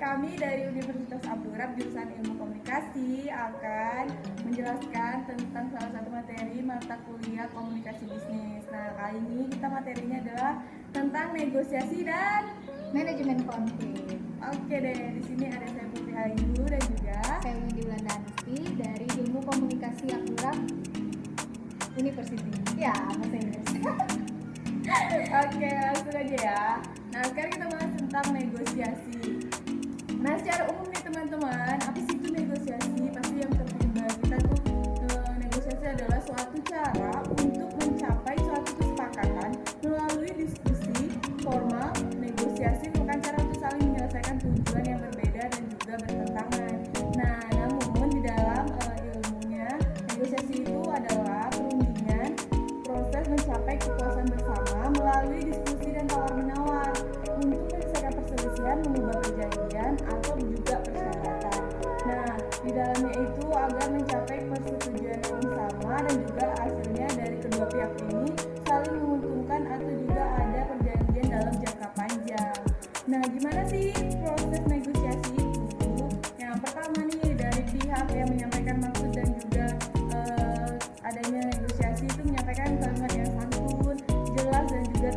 Kami dari Universitas Abdurrahman jurusan Ilmu Komunikasi akan menjelaskan tentang salah satu materi mata kuliah komunikasi bisnis. Nah, kali ini kita materinya adalah tentang negosiasi dan manajemen konflik. Oke deh, di sini ada saya Putri Ayu dan juga Saya Windy Wulandari dari Ilmu Komunikasi Abdurrahman University. Ya, bahasa Inggris. Oke, langsung aja ya. Nah, sekarang kita bahas tentang negosiasi. Nah, secara umum nih teman-teman, apa sih itu negosiasi? Pasti yang terpikir kita tuh negosiasi adalah suatu cara untuk mencapai suatu kesepakatan melalui diskusi formal. Negosiasi bukan cara untuk saling menyelesaikan tujuan yang berbeda dan juga bertentangan. Nah, namun di dalam ilmunya, negosiasi itu adalah perundingan proses mencapai kepuasan bersama melalui diskusi dan tawar-menawar untuk menyelesaikan perselisihan, mengubah perjanjian atau juga persyaratan. Nah, di dalamnya itu agar mencapai persetujuan yang sama dan juga hasilnya dari kedua pihak ini saling menguntungkan atau juga ada perjanjian dalam jangka panjang. Nah, gimana sih proses negosiasi itu? Yang pertama nih, dari pihak yang menyampaikan maksud dan juga adanya negosiasi itu menyampaikan kalimat yang santun, jelas dan juga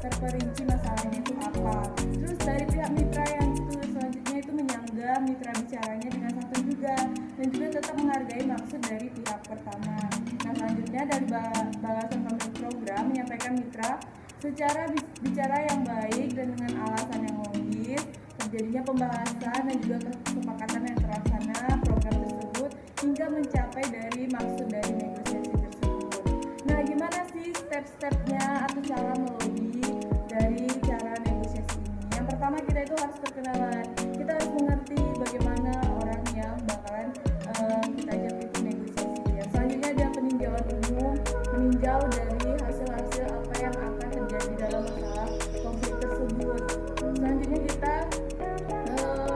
terperinci masalahnya itu apa. Terus dari pihak mitra yang itu selanjutnya itu menyangga mitra bicaranya dengan santun juga dan juga tetap menghargai maksud dari pihak pertama. Nah, selanjutnya dari balasan pemilik program menyampaikan mitra secara bicara yang baik dan dengan alasan yang logis, terjadinya pembahasan dan juga kesepakatan yang terlaksana program tersebut hingga mencapai dari maksud dari negosiasi tersebut. Nah, gimana sih step-stepnya atau cara melobi dari cara negosiasi ini? Yang pertama, kita itu harus perkenalan. Kita harus mengerti bagaimana orang yang bakalan kita ajak itu negosiasi dia. Selanjutnya ada peninjauan umum, meninjau dari hasil-hasil apa yang akan terjadi dalam masalah konflik tersebut. Selanjutnya kita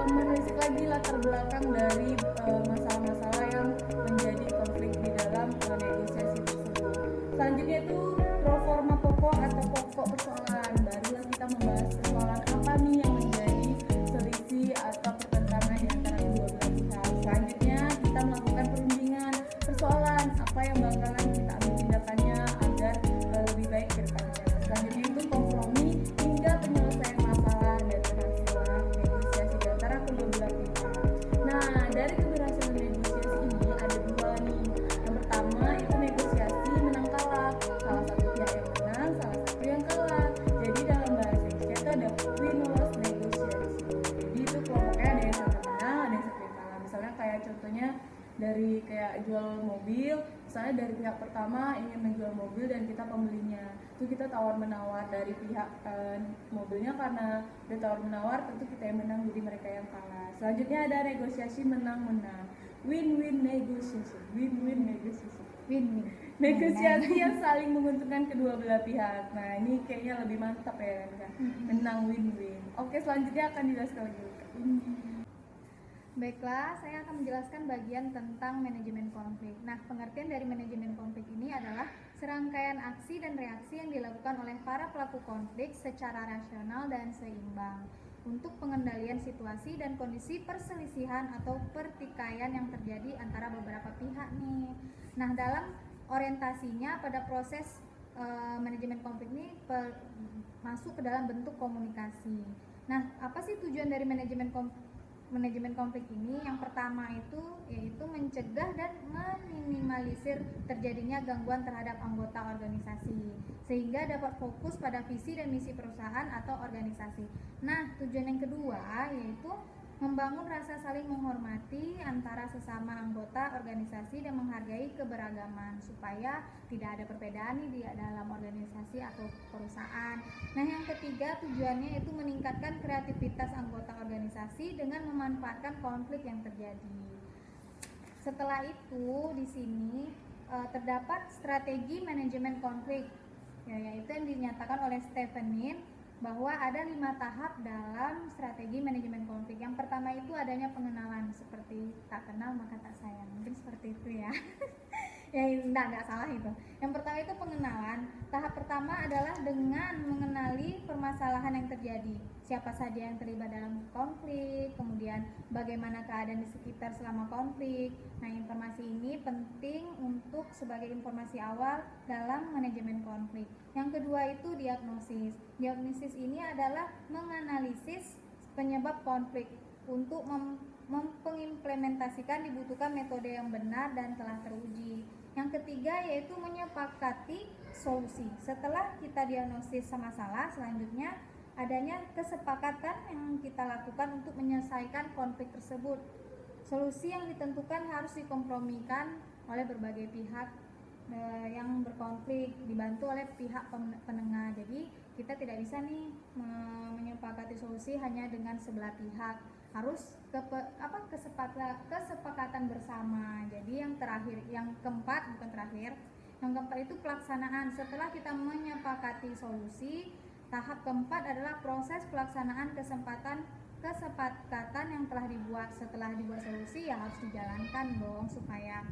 menelisik lagi latar belakang dari masalah-masalah yang menjadi konflik di dalam negosiasi tersebut. Selanjutnya itu pro forma pokok atau pokok persoalan. Barulah kita membahas persoalan apa nih yang menjadi selisih atau pertentangan di antara kedua belah pihak. Selanjutnya kita melakukan perundingan persoalan apa yang bakalan kita ambil tindakannya agar lebih baik ke depannya. Selanjutnya itu kompromi hingga penyelesaian masalah dan keberhasilan negosiasi di antara kedua belah pihak. Nah, dari keberhasilan negosiasi ini ada dua nih. Yang pertama itu negosiasi menang kalah. Salah satu pihak yang menang, salah satu yang kalah. Jadi dalam bahasa Inggris itu ada win-loss negotiation. Jadi itu kelompoknya ada yang satu menang, ada yang satu yang kalah. Misalnya kayak contohnya dari kayak jual mobil, misalnya dari pihak pertama ingin menjual mobil dan kita pembelinya, itu kita tawar menawar dari pihak mobilnya, karena dia tawar menawar tentu kita yang menang, jadi mereka yang kalah. Selanjutnya ada negosiasi menang-menang, win-win negotiation, win-win negotiation, Win-win. negosiasi yang saling menguntungkan kedua belah pihak. Nah, ini kayaknya lebih mantap ya kan, menang win-win. Oke, selanjutnya akan dijelaskan lagi. Baiklah, saya akan menjelaskan bagian tentang manajemen konflik. Nah, pengertian dari manajemen konflik ini adalah serangkaian aksi dan reaksi yang dilakukan oleh para pelaku konflik secara rasional dan seimbang untuk pengendalian situasi dan kondisi perselisihan atau pertikaian yang terjadi antara beberapa pihak nih. Nah, dalam orientasinya pada proses manajemen konflik ini masuk ke dalam bentuk komunikasi. Nah, apa sih tujuan dari manajemen konflik ini? Yang pertama itu yaitu mencegah dan meminimalisir terjadinya gangguan terhadap anggota organisasi sehingga dapat fokus pada visi dan misi perusahaan atau organisasi. Nah, tujuan yang kedua yaitu membangun rasa saling menghormati antara sesama anggota organisasi dan menghargai keberagaman supaya tidak ada perbedaan di dalam organisasi atau perusahaan. Nah, yang ketiga tujuannya itu meningkatkan kreativitas anggota organisasi dengan memanfaatkan konflik yang terjadi. Setelah itu di sini terdapat strategi manajemen konflik, yaitu yang dinyatakan oleh Stefanin bahwa ada 5 tahap dalam strategi manajemen konflik. Yang pertama itu adanya pengenalan, seperti tak kenal maka tak sayang, mungkin seperti itu ya. Ya enggak salah itu. Yang pertama itu pengenalan. Tahap pertama adalah dengan mengenali permasalahan yang terjadi, siapa saja yang terlibat dalam konflik, kemudian bagaimana keadaan di sekitar selama konflik. Nah, informasi ini penting untuk sebagai informasi awal dalam manajemen konflik. Yang kedua itu diagnosis. Diagnosis ini adalah menganalisis penyebab konflik. Untuk mengimplementasikan dibutuhkan metode yang benar dan telah teruji. Yang ketiga yaitu menyepakati solusi. Setelah kita diagnosis masalah, selanjutnya adanya kesepakatan yang kita lakukan untuk menyelesaikan konflik tersebut. Solusi yang ditentukan harus dikompromikan oleh berbagai pihak yang berkonflik, dibantu oleh pihak penengah. Jadi kita tidak bisa nih menyepakati solusi hanya dengan sebelah pihak, harus kesepakatan bersama. Jadi yang terakhir, yang keempat bukan terakhir, yang keempat itu pelaksanaan. Setelah kita menyepakati solusi, tahap keempat adalah proses pelaksanaan kesepakatan yang telah dibuat. Setelah dibuat solusi ya harus dijalankan dong supaya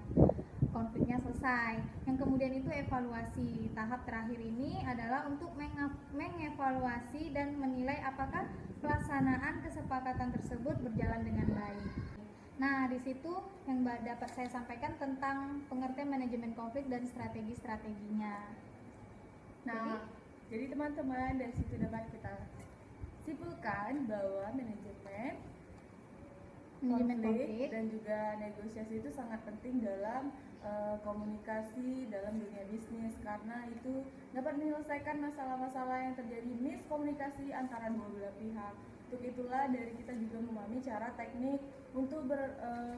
konfliknya selesai. Yang kemudian itu evaluasi. Tahap terakhir ini adalah untuk mengevaluasi dan menilai apakah pelaksanaan kesepakatan tersebut berjalan dengan baik. Nah, di situ yang dapat saya sampaikan tentang pengertian manajemen konflik dan strategi-strateginya. Nah, jadi teman-teman dari situ dapat kita simpulkan bahwa manajemen konflik dan juga negosiasi itu sangat penting dalam komunikasi dalam dunia bisnis, karena itu dapat menyelesaikan masalah-masalah yang terjadi miskomunikasi antara dua belah pihak. Untuk itulah dari kita juga memahami cara teknik untuk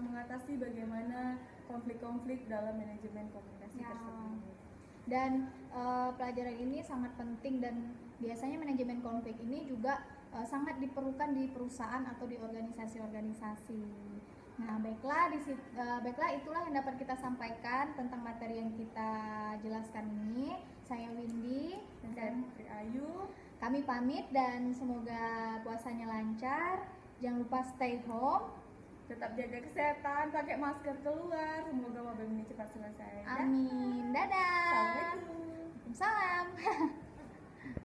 mengatasi bagaimana konflik-konflik dalam manajemen komunikasi tersebut. Dan pelajaran ini sangat penting dan biasanya manajemen konflik ini juga sangat diperlukan di perusahaan atau di organisasi-organisasi. Nah, baiklah itulah yang dapat kita sampaikan tentang materi yang kita jelaskan ini. Saya Windy dan Ayu. Kami pamit dan semoga puasanya lancar. Jangan lupa stay home. Tetap jaga kesehatan, pakai masker keluar. Semoga wabah ini cepat selesai. Amin. Dadah. Assalamualaikum. Waalaikumsalam.